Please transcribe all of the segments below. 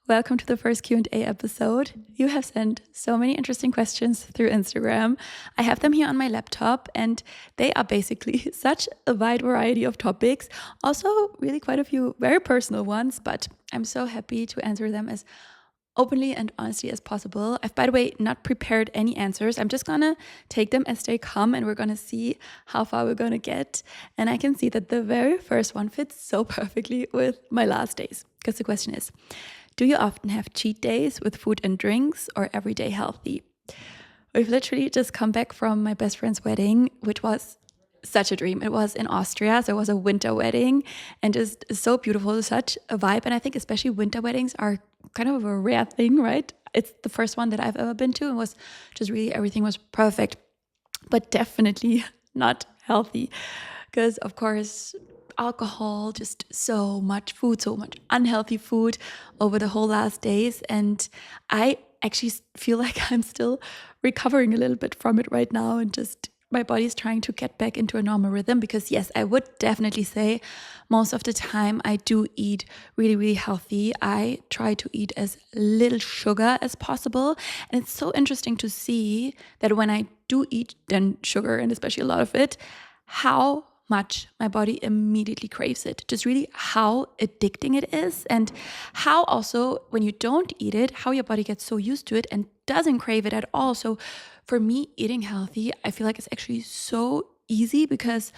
Welcome to the first Q&A episode. You have sent so many interesting questions through Instagram. I have them here on my laptop and they are basically such a wide variety of topics. Also really quite a few very personal ones, but I'm so happy to answer them as openly and honestly as possible. I've, by the way, not prepared any answers. I'm just gonna take them as they come and we're gonna see how far we're gonna get. And I can see that the very first one fits so perfectly with my last days. Because the question is, do you often have cheat days with food and drinks or everyday healthy? We've literally just come back from my best friend's wedding, which was such a dream. It was in Austria, so it was a winter wedding and just so beautiful, such a vibe. And I think especially winter weddings are kind of a rare thing, right? It's the first one that I've ever been to and was just really, everything was perfect, but definitely not healthy because of course, alcohol, just so much food, so much unhealthy food over the whole last days. And I actually feel like I'm still recovering a little bit from it right now and just my body's trying to get back into a normal rhythm because yes, I would definitely say most of the time I do eat really, really healthy. I try to eat as little sugar as possible. And it's so interesting to see that when I do eat then sugar and especially a lot of it, how much my body immediately craves it. Just really how addicting it is and how also when you don't eat it, how your body gets so used to it and doesn't crave it at all. So for me, eating healthy, I feel like it's actually so easy because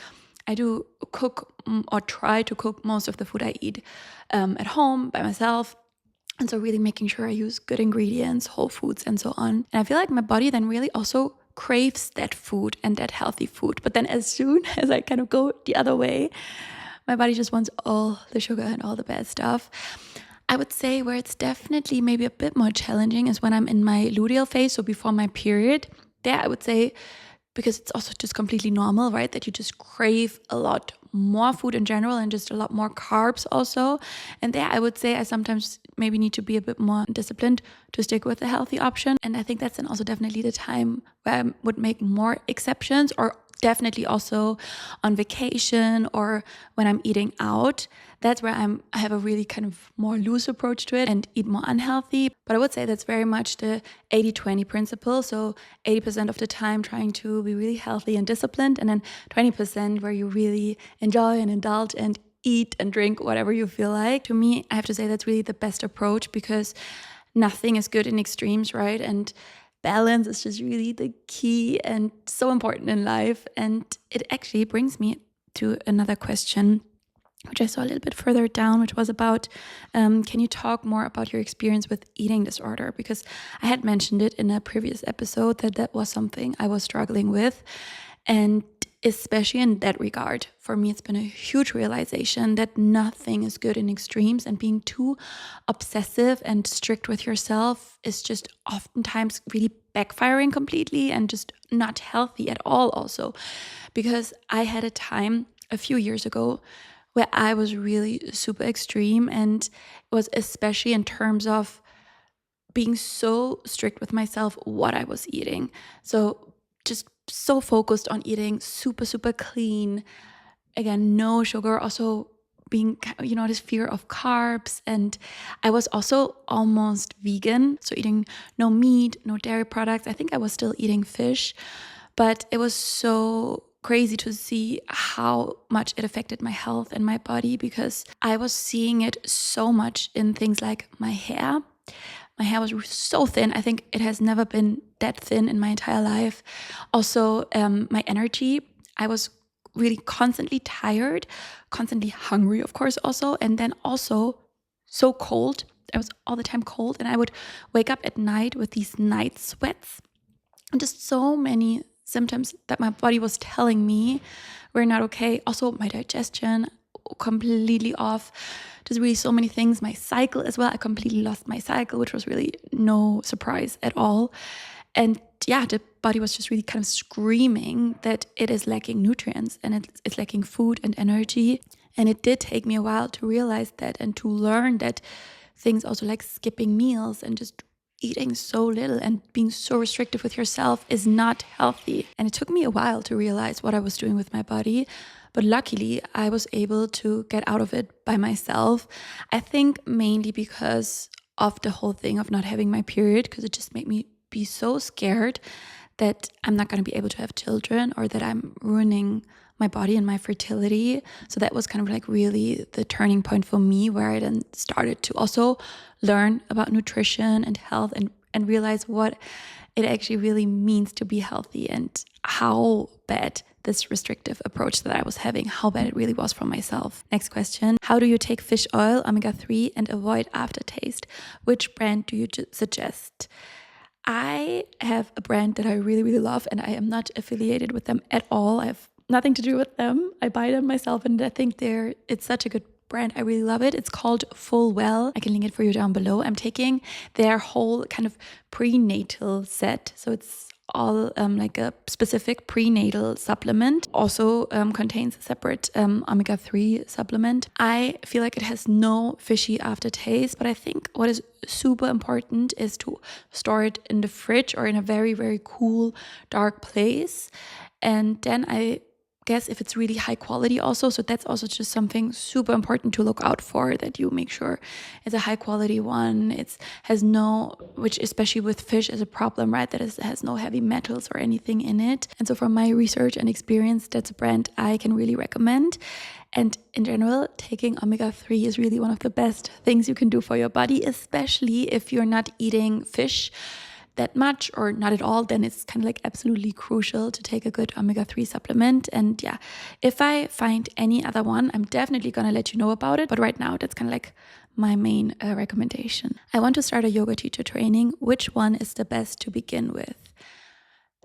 I do cook or try to cook most of the food I eat at home by myself. And so really making sure I use good ingredients, whole foods and so on. And I feel like my body then really also craves that food and that healthy food. But then as soon as I kind of go the other way, my body just wants all the sugar and all the bad stuff. I would say where it's definitely maybe a bit more challenging is when I'm in my luteal phase, so before my period. There I would say, because it's also just completely normal, right? That you just crave a lot more food in general and just a lot more carbs also. And there I would say I sometimes maybe need to be a bit more disciplined to stick with the healthy option. And I think that's then also definitely the time where I would make more exceptions, or definitely also on vacation or when I'm eating out. That's where I have a really kind of more loose approach to it and eat more unhealthy. But I would say that's very much the 80-20 principle. So 80% of the time trying to be really healthy and disciplined, and then 20% where you really enjoy and indulge and eat and drink whatever you feel like. To me, I have to say that's really the best approach because nothing is good in extremes, right? And balance is just really the key and so important in life. And it actually brings me to another question, which I saw a little bit further down, which was about, can you talk more about your experience with eating disorder? Because I had mentioned it in a previous episode that was something I was struggling with. And especially in that regard, for me, it's been a huge realization that nothing is good in extremes, and being too obsessive and strict with yourself is just oftentimes really backfiring completely and just not healthy at all also. Because I had a time a few years ago where I was really super extreme, and it was especially in terms of being so strict with myself what I was eating. So just so focused on eating super, super clean. Again, no sugar, also being, this fear of carbs. And I was also almost vegan. So eating no meat, no dairy products. I think I was still eating fish, but it was so crazy to see how much it affected my health and my body because I was seeing it so much in things like my hair. My hair was so thin. I think it has never been that thin in my entire life. Also, my energy. I was really constantly tired, constantly hungry, of course, also. And then also so cold. I was all the time cold. And I would wake up at night with these night sweats. And just so many symptoms that my body was telling me were not okay. Also, my digestion completely off. Just really so many things. My cycle as well. I completely lost my cycle, which was really no surprise at all. And yeah, the body was just really kind of screaming that it is lacking nutrients and it's lacking food and energy. And it did take me a while to realize that and to learn that things also like skipping meals and just eating so little and being so restrictive with yourself is not healthy. And it took me a while to realize what I was doing with my body. But luckily, I was able to get out of it by myself. I think mainly because of the whole thing of not having my period, because it just made me be so scared that I'm not going to be able to have children, or that I'm ruining my body and my fertility. So that was kind of like really the turning point for me, where I then started to also learn about nutrition and health, and realize what it actually really means to be healthy, and how bad this restrictive approach that I was having, how bad it really was for myself. Next question. How do you take fish oil, omega-3, and avoid aftertaste? Which brand do you suggest? I have a brand that I really, really love, and I am not affiliated with them at all. I have nothing to do with them. I buy them myself, and I think it's such a good brand. I really love it. It's called FullWell. I can link it for you down below. I'm taking their whole kind of prenatal set. So it's all like a specific prenatal supplement. Also contains a separate omega-3 supplement. I feel like it has no fishy aftertaste, but I think what is super important is to store it in the fridge or in a very, very cool, dark place. And then I guess if it's really high quality also, so that's also just something super important to look out for, that you make sure it's a high quality one. It has no, which especially with fish is a problem, right? That it has no heavy metals or anything in it. And so from my research and experience, that's a brand I can really recommend. And in general, taking omega-3 is really one of the best things you can do for your body, especially if you're not eating fish that much or not at all. Then it's kind of like absolutely crucial to take a good omega-3 supplement. And yeah, if I find any other one, I'm definitely gonna let you know about it. But right now, that's kind of like my main recommendation. I want to start a yoga teacher training. Which one is the best to begin with?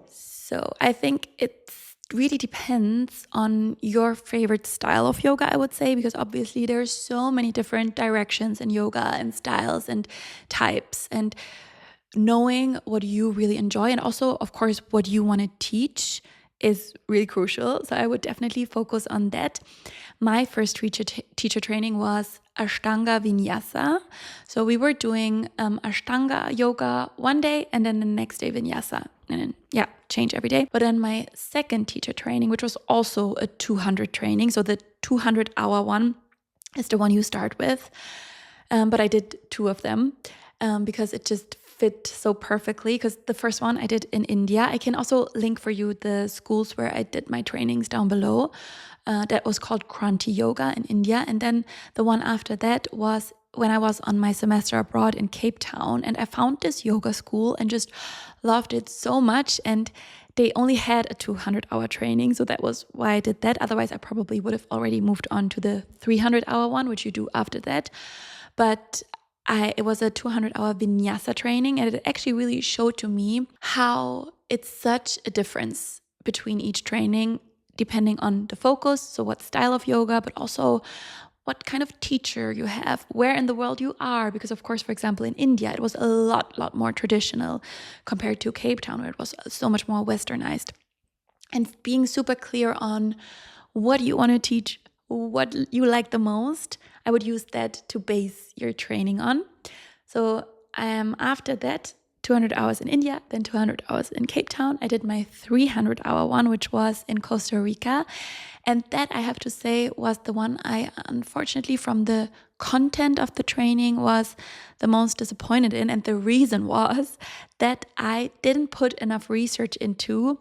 So I think it really depends on your favorite style of yoga, I would say, because obviously there's so many different directions in yoga and styles and types, and knowing what you really enjoy and also, of course, what you want to teach is really crucial. So I would definitely focus on that. My first teacher training was Ashtanga Vinyasa. So we were doing Ashtanga yoga one day, and then the next day Vinyasa. And then, change every day. But then my second teacher training, which was also a 200 training, so the 200-hour one is the one you start with. But I did two of them because it just fit so perfectly, because the first one I did in India. I can also link for you the schools where I did my trainings down below. That was called Kranti Yoga in India. And then the one after that was when I was on my semester abroad in Cape Town, and I found this yoga school and just loved it so much. And they only had a 200-hour training, so that was why I did that. Otherwise, I probably would have already moved on to the 300-hour one, which you do after that. But it was a 200-hour vinyasa training, and it actually really showed to me how it's such a difference between each training, depending on the focus, so what style of yoga, but also what kind of teacher you have, where in the world you are. Because of course, for example, in India, it was a lot more traditional compared to Cape Town, where it was so much more westernized. And being super clear on what you want to teach, what you like the most, I would use that to base your training on. So after that, 200 hours in India, then 200 hours in Cape Town, I did my 300-hour one, which was in Costa Rica. And that, I have to say, was the one I, unfortunately, from the content of the training, was the most disappointed in. And the reason was that I didn't put enough research into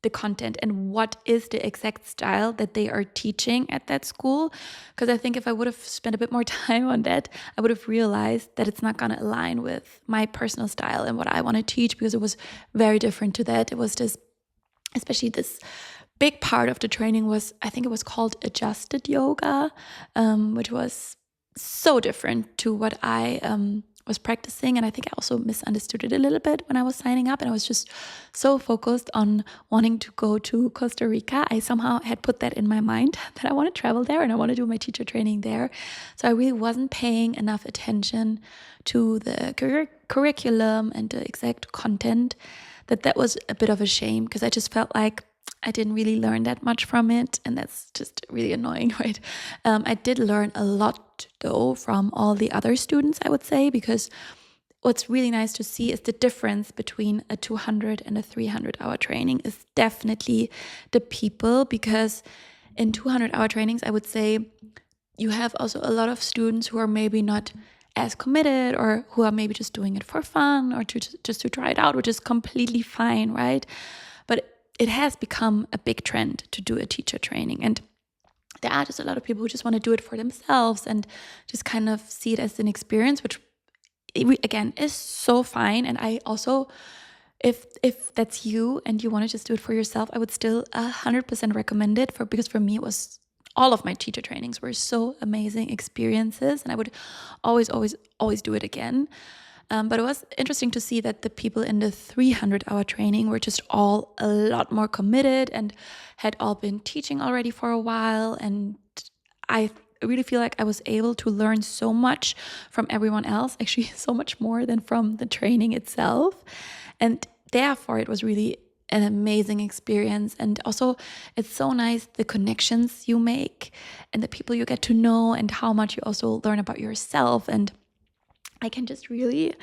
the content and what is the exact style that they are teaching at that school. Because I think if I would have spent a bit more time on that, I would have realized that it's not going to align with my personal style and what I want to teach, because it was very different to that. It was just, especially this big part of the training was, I think it was called adjusted yoga, which was so different to what I was practicing. And I think I also misunderstood it a little bit when I was signing up, and I was just so focused on wanting to go to Costa Rica. I somehow had put that in my mind that I want to travel there and I want to do my teacher training there. So I really wasn't paying enough attention to the curriculum and the exact content. That was a bit of a shame, because I just felt like I didn't really learn that much from it, and that's just really annoying, right? I did learn a lot, though, from all the other students, I would say, because what's really nice to see is the difference between a 200 and a 300-hour training is definitely the people, because in 200-hour trainings, I would say you have also a lot of students who are maybe not as committed or who are maybe just doing it for fun or just to try it out, which is completely fine, right? But it has become a big trend to do a teacher training. And there are just a lot of people who just want to do it for themselves and just kind of see it as an experience, which again is so fine. And I also, if that's you and you want to just do it for yourself, I would still 100% recommend it because for me it was, all of my teacher trainings were so amazing experiences, and I would always do it again. But it was interesting to see that the people in the 300-hour training were just all a lot more committed and had all been teaching already for a while. And I really feel like I was able to learn so much from everyone else, actually so much more than from the training itself. And therefore, it was really an amazing experience. And also, it's so nice the connections you make and the people you get to know and how much you also learn about yourself. And I can just really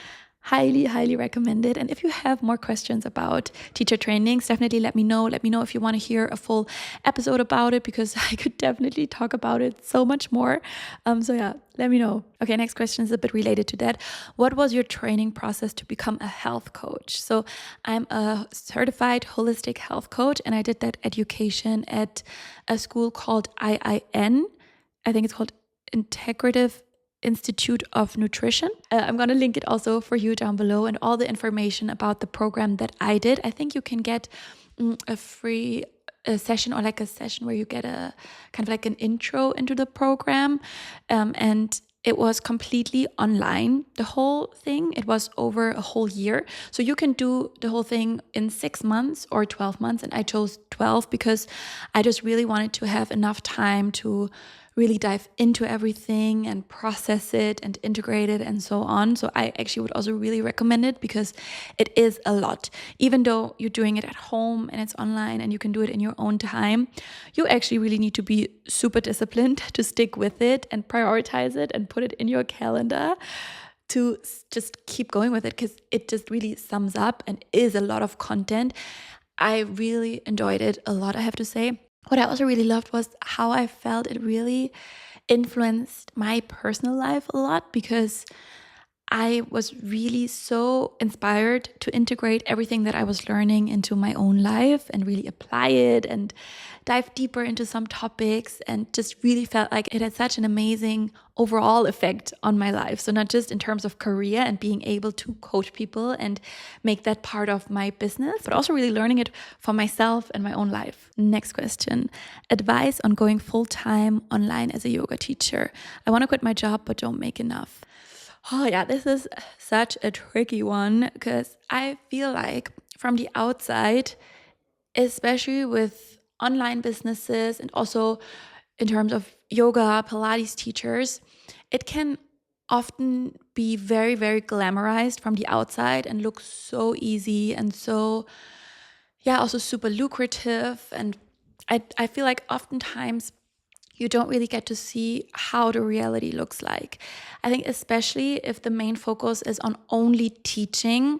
highly recommend it. And if you have more questions about teacher trainings, definitely let me know. Let me know if you want to hear a full episode about it, because I could definitely talk about it so much more. So yeah, let me know. Okay, next question is a bit related to that. What was your training process to become a health coach? So I'm a certified holistic health coach, and I did that education at a school called IIN. I think it's called Integrative Institute of Nutrition. I'm going to link it also for you down below, and all the information about the program that I did. I think you can get a free session, or like a session where you get a kind of like an intro into the program. And it was completely online, the whole thing. It was over a whole year. So you can do the whole thing in 6 months or 12 months. And I chose 12 because I just really wanted to have enough time to really dive into everything and process it and integrate it and so on. So I actually would also really recommend it because it is a lot. Even though you're doing it at home and it's online and you can do it in your own time, you actually really need to be super disciplined to stick with it and prioritize it and put it in your calendar to just keep going with it, because it just really sums up and is a lot of content. I really enjoyed it a lot, I have to say. What I also really loved was how I felt it really influenced my personal life a lot, because I was really so inspired to integrate everything that I was learning into my own life and really apply it and dive deeper into some topics, and just really felt like it had such an amazing overall effect on my life. So not just in terms of career and being able to coach people and make that part of my business, but also really learning it for myself and my own life. Next question. Advice on going full-time online as a yoga teacher. I want to quit my job, but don't make enough. Oh yeah, this is such a tricky one, because I feel like from the outside, especially with online businesses and also in terms of yoga, Pilates teachers, it can often be very glamorized from the outside and look so easy and so, also super lucrative. And I feel like oftentimes you don't really get to see how the reality looks like. I think especially if the main focus is on only teaching,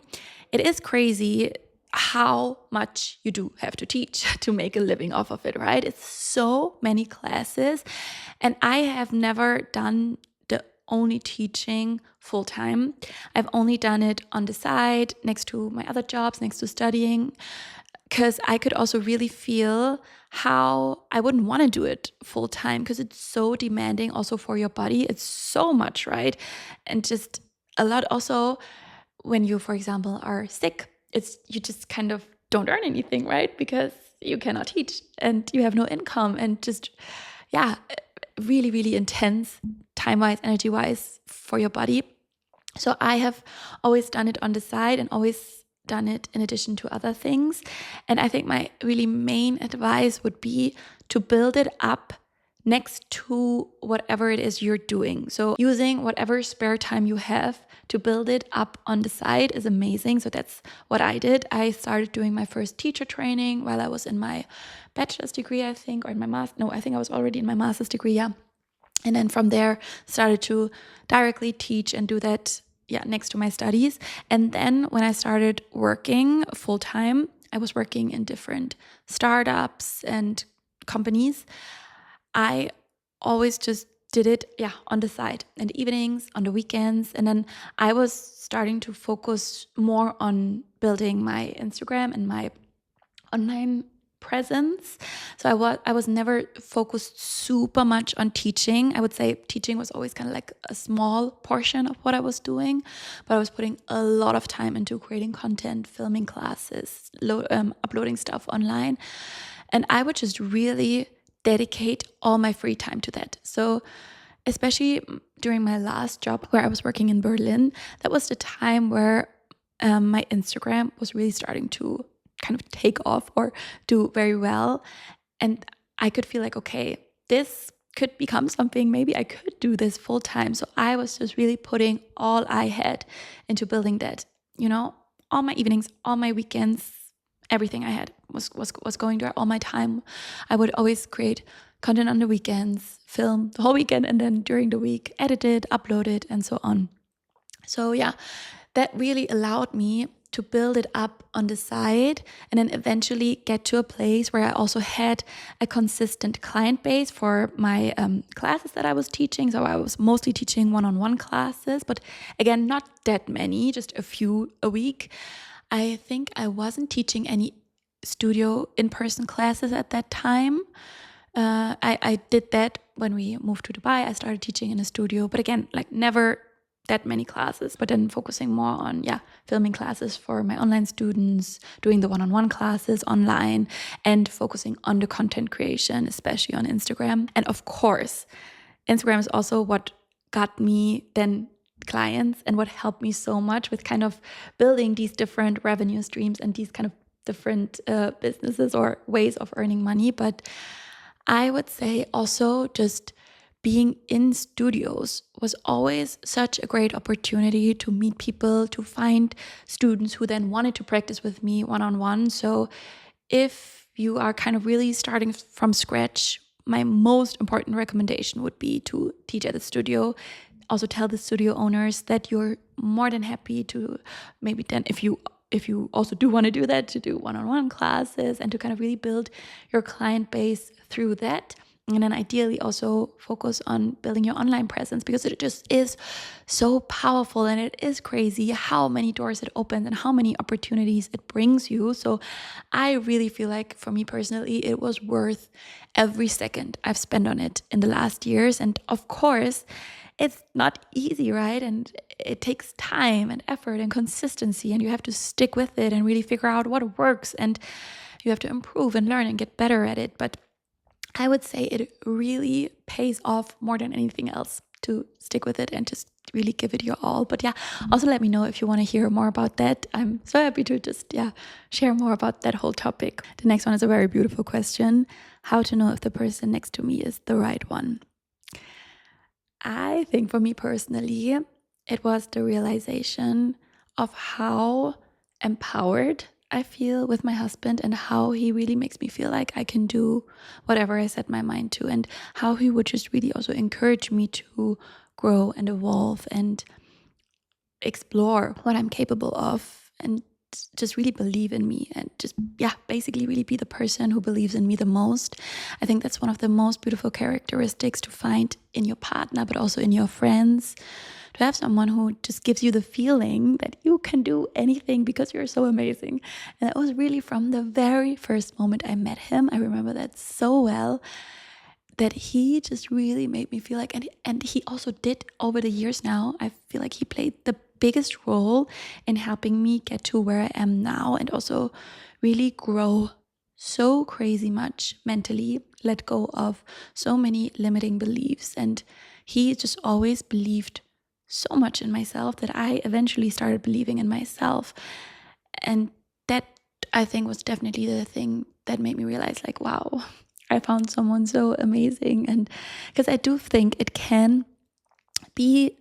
it is crazy how much you do have to teach to make a living off of it, right? It's so many classes. And I have never done the only teaching full time. I've only done it on the side, next to my other jobs, next to studying, because I could also really feel how I wouldn't want to do it full time, because it's so demanding also for your body. It's so much, right? And just a lot also when you, for example, are sick, you just kind of don't earn anything, right? Because you cannot teach and you have no income, and just, really intense time-wise, energy-wise for your body. So I have always done it on the side and always done it in addition to other things. And I think my really main advice would be to build it up next to whatever it is you're doing. So using whatever spare time you have to build it up on the side is amazing. So that's what I did. I started doing my first teacher training while I was in my bachelor's degree, I think, or in my master's. No, I think I was already in my master's degree, yeah. And then from there, started to directly teach and do that, next to my studies. And then when I started working full time, I was working in different startups and companies. I always just did it, on the side in the evenings, on the weekends. And then I was starting to focus more on building my Instagram and my online presence. So I was never focused super much on teaching. I would say teaching was always kind of like a small portion of what I was doing, but I was putting a lot of time into creating content, filming classes, uploading stuff online. And I would just really dedicate all my free time to that. So especially during my last job where I was working in Berlin, that was the time where my Instagram was really starting to kind of take off or do very well. And I could feel like, okay, this could become something. Maybe I could do this full time. So I was just really putting all I had into building that, all my evenings, all my weekends, everything I had was going there, all my time. I would always create content on the weekends, film the whole weekend, and then during the week, edit it, upload it, and so on. So that really allowed me to build it up on the side and then eventually get to a place where I also had a consistent client base for my classes that I was teaching. So I was mostly teaching one-on-one classes, but again, not that many, just a few a week. I think I wasn't teaching any studio in-person classes at that time. I did that when we moved to Dubai. I started teaching in a studio, but again, like never that many classes, but then focusing more on filming classes for my online students, doing the one-on-one classes online, and focusing on the content creation, especially on Instagram. And of course, Instagram is also what got me then clients and what helped me so much with kind of building these different revenue streams and these kind of different businesses or ways of earning money. But I would say also just being in studios was always such a great opportunity to meet people, to find students who then wanted to practice with me one-on-one. So if you are kind of really starting from scratch, my most important recommendation would be to teach at the studio. Also tell the studio owners that you're more than happy to maybe then if you also do want to do that, to do one-on-one classes and to kind of really build your client base through that. And then ideally also focus on building your online presence, because it just is so powerful and it is crazy how many doors it opens and how many opportunities it brings you. So I really feel like for me personally, it was worth every second I've spent on it in the last years. And of course, it's not easy, right? And it takes time and effort and consistency, and you have to stick with it and really figure out what works, and you have to improve and learn and get better at it. But I would say it really pays off more than anything else to stick with it and just really give it your all. But also let me know if you want to hear more about that. I'm so happy to just share more about that whole topic. The next one is a very beautiful question. How to know if the person next to me is the right one? I think for me personally, it was the realization of how empowered I feel with my husband and how he really makes me feel like I can do whatever I set my mind to, and how he would just really also encourage me to grow and evolve and explore what I'm capable of, and just really believe in me, and just basically really be the person who believes in me the most. I think that's one of the most beautiful characteristics to find in your partner, but also in your friends, to have someone who just gives you the feeling that you can do anything because you're so amazing. And that was really from the very first moment I met him. I remember that so well, that he just really made me feel like, and he also did over the years now, I feel like he played the biggest role in helping me get to where I am now, and also really grow so crazy much mentally, let go of so many limiting beliefs. And he just always believed so much in myself that I eventually started believing in myself. And that, I think, was definitely the thing that made me realize, like, wow, I found someone so amazing. And because I do think it can be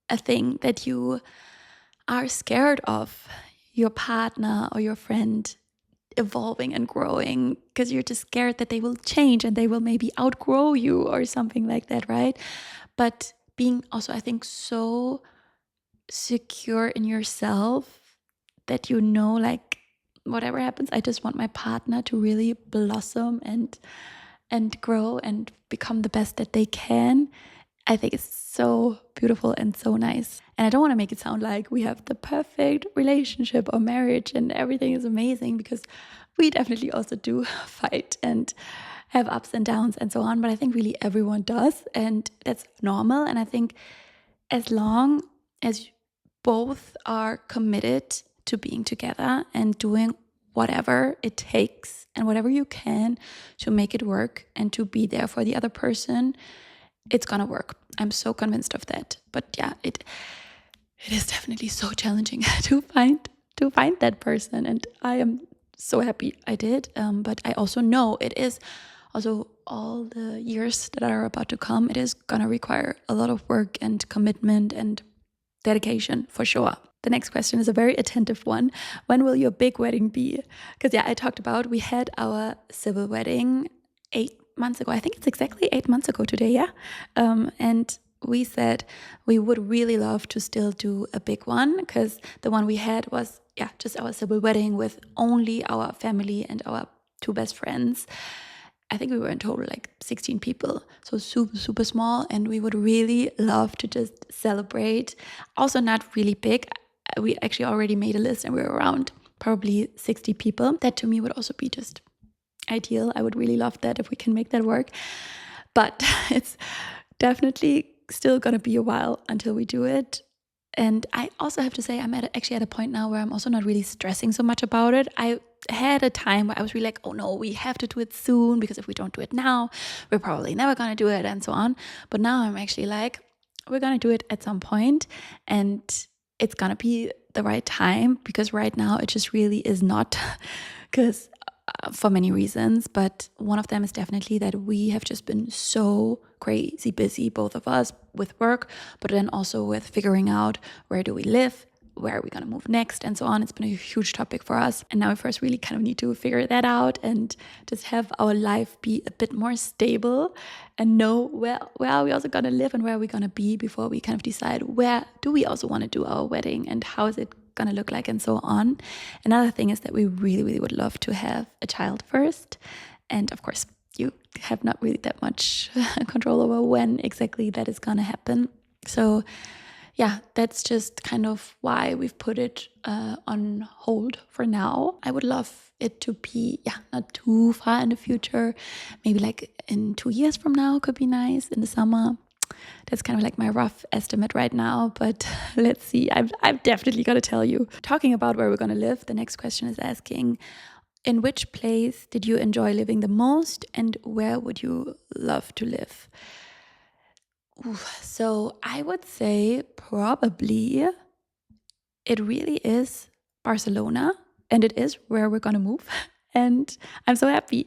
a thing that you are scared of your partner or your friend evolving and growing, because you're just scared that they will change and they will maybe outgrow you or something like that, right? But being also, I think, so secure in yourself that you know, like, whatever happens, I just want my partner to really blossom and grow and become the best that they can. I think it's so beautiful and so nice. And I don't want to make it sound like we have the perfect relationship or marriage and everything is amazing, because we definitely also do fight and have ups and downs and so on. But I think really everyone does, and that's normal. And I think as long as both are committed to being together and doing whatever it takes and whatever you can to make it work and to be there for the other person, it's gonna work. I'm so convinced of that. But yeah, it is definitely so challenging to find that person, and I am so happy I did. But I also know it is also all the years that are about to come. It is gonna require a lot of work and commitment and dedication for sure. The next question is a very attentive one. When will your big wedding be? Because I talked about, we had our civil wedding 8 months ago. I think it's exactly 8 months ago today, yeah? And we said we would really love to still do a big one, because the one we had was, just our civil wedding with only our family and our 2 best friends. I think we were in total like 16 people, so super, super small. And we would really love to just celebrate. Also not really big. We actually already made a list and we were around probably 60 people. That to me would also be just ideal. I would really love that if we can make that work. But it's definitely still going to be a while until we do it. And I also have to say, I'm actually at a point now where I'm also not really stressing so much about it. I had a time where I was really like, oh no, we have to do it soon, because if we don't do it now, we're probably never going to do it and so on. But now I'm actually like, we're going to do it at some point, and it's going to be the right time, because right now it just really is not, because for many reasons, but one of them is definitely that we have just been so crazy busy, both of us, with work, but then also with figuring out where do we live, where are we going to move next, and so on. It's been a huge topic for us, and now we first really kind of need to figure that out and just have our life be a bit more stable and know where are we also going to live and where are we going to be before we kind of decide where do we also want to do our wedding and how is it going to look like and so on. Another thing is that we really, really would love to have a child first. And of course, you have not really that much control over when exactly that is going to happen. So that's just kind of why we've put it on hold for now. I would love it to be, not too far in the future. Maybe like in 2 years from now could be nice, in the summer. That's kind of like my rough estimate right now, but let's see. I've definitely got to tell you. Talking about where we're going to live, the next question is asking, in which place did you enjoy living the most and where would you love to live? So I would say probably it really is Barcelona, and it is where we're going to move. And I'm so happy.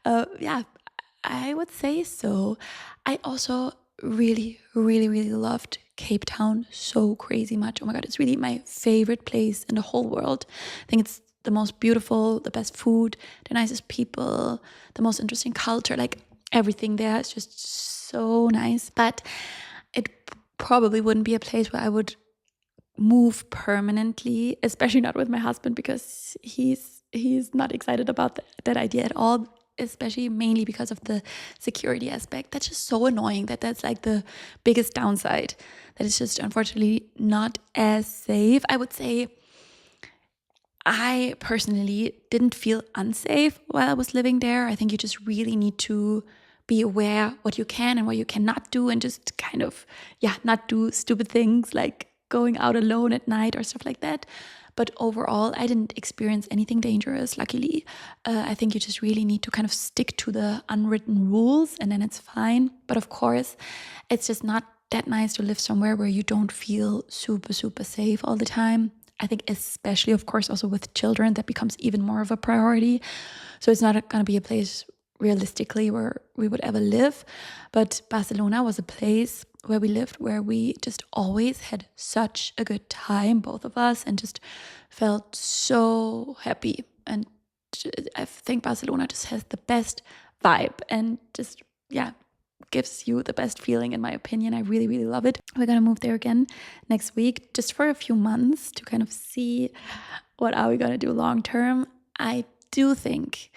I would say so. I also really, really, really loved Cape Town so crazy much. Oh my God, it's really my favorite place in the whole world. I think it's the most beautiful, the best food, the nicest people, the most interesting culture. Like everything there is just so nice. But it probably wouldn't be a place where I would move permanently, especially not with my husband, because he's not excited about that idea at all, especially mainly because of the security aspect. That's just so annoying that's like the biggest downside, that it's just unfortunately not as safe. I would say I personally didn't feel unsafe while I was living there. I think you just really need to be aware what you can and what you cannot do, and just kind of not do stupid things like going out alone at night or stuff like that. But overall, I didn't experience anything dangerous, luckily. I think you just really need to kind of stick to the unwritten rules, and then it's fine. But of course, it's just not that nice to live somewhere where you don't feel super, super safe all the time. I think especially, of course, also with children, that becomes even more of a priority. So it's not going to be a place realistically where we would ever live. But Barcelona was a place where we lived, where we just always had such a good time, both of us, and just felt so happy. And I think Barcelona just has the best vibe and just, gives you the best feeling, in my opinion. I really, really love it. We're going to move there again next week, just for a few months, to kind of see what are we going to do long term. I do think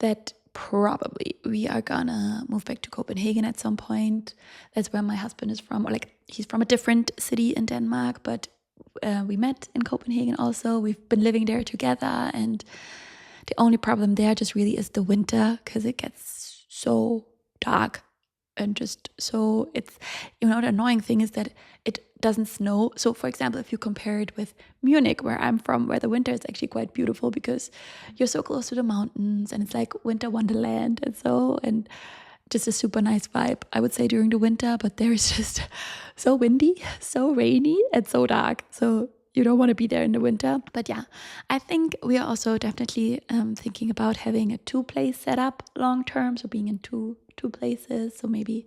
that probably we are gonna move back to Copenhagen at some point. That's where my husband is from, or like he's from a different city in Denmark, but we met in Copenhagen also. We've been living there together, and the only problem there just really is the winter, because it gets so dark and just so it's, the annoying thing is that it doesn't snow. So for example, if you compare it with Munich, where I'm from, where the winter is actually quite beautiful because you're so close to the mountains and it's like winter wonderland and just a super nice vibe, I would say, during the winter. But there is just so windy, so rainy, and so dark. So you don't want to be there in the winter. But yeah, I think we are also definitely thinking about having a 2-place setup long term. So being in two places. So maybe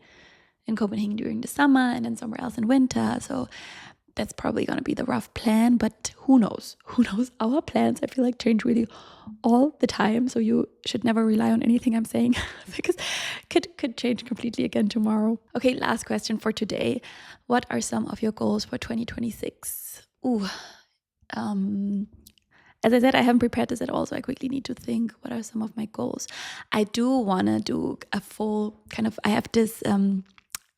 in Copenhagen during the summer and then somewhere else in winter. So that's probably going to be the rough plan. But who knows? Who knows? Our plans, I feel like, change really all the time. So you should never rely on anything I'm saying because could change completely again tomorrow. Okay, last question for today. What are some of your goals for 2026? As I said, I haven't prepared this at all, so I quickly need to think, what are some of my goals? I do want to do a full I have this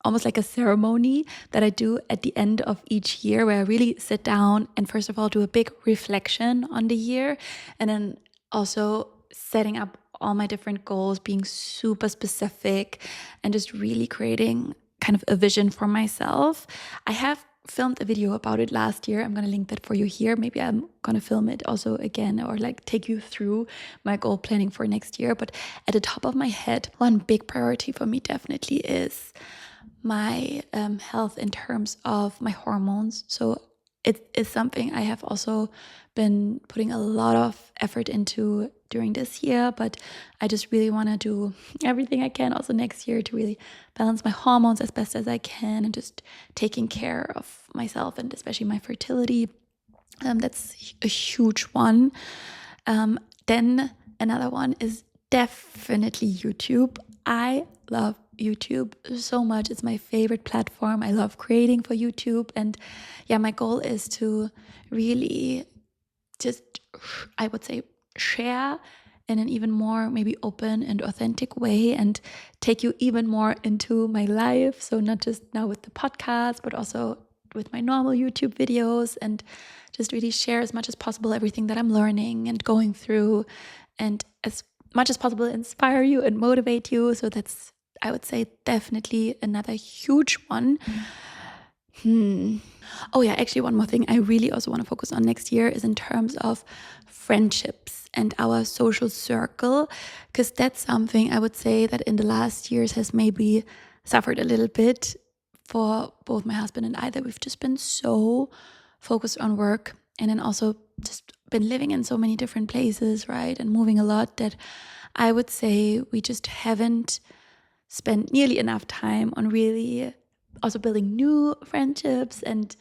almost like a ceremony that I do at the end of each year, where I really sit down and first of all do a big reflection on the year, and then also setting up all my different goals, being super specific and just really creating kind of a vision for myself. I have filmed a video about it last year. I'm going to link that for you here. Maybe I'm going to film it also again, or like take you through my goal planning for next year. But at the top of my head, one big priority for me definitely is my health in terms of my hormones. So it is something I have also been putting a lot of effort into during this year, but I just really want to do everything I can also next year to really balance my hormones as best as I can, and just taking care of myself and especially my fertility. That's a huge one. Then another one is definitely YouTube. I love YouTube so much. It's my favorite platform. I love creating for YouTube. And yeah, my goal is to really just, I would say, share in an even more maybe open and authentic way, and take you even more into my life. So not just now with the podcast, but also with my normal YouTube videos, and just really share as much as possible everything that I'm learning and going through, and as much as possible inspire you and motivate you. So that's, I would say, definitely another huge one. Oh yeah, actually one more thing I really also want to focus on next year is in terms of friendships and our social circle, because that's something I would say that in the last years has maybe suffered a little bit for both my husband and I, that we've just been so focused on work, and then also just been living in so many different places, right, and moving a lot, that I would say we just haven't spent nearly enough time on really also building new friendships, and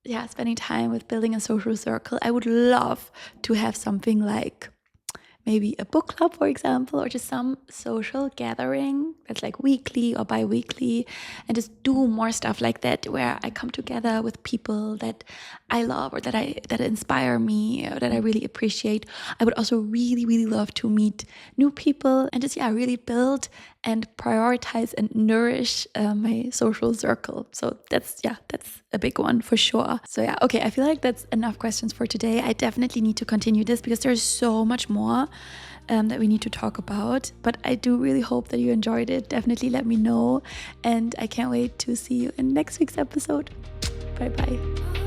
yeah, spending time with building a social circle. I would love to have something like maybe a book club, for example, or just some social gathering that's like weekly or bi-weekly, and just do more stuff like that, where I come together with people that I love, or that inspire me, or that I really appreciate. I would also really, really love to meet new people and just really build and prioritize and nourish my social circle. So that's a big one for sure. So yeah, okay, I feel like that's enough questions for today. I definitely need to continue this because there's so much more that we need to talk about. But I do really hope that you enjoyed it. Definitely let me know. And I can't wait to see you in next week's episode. Bye bye.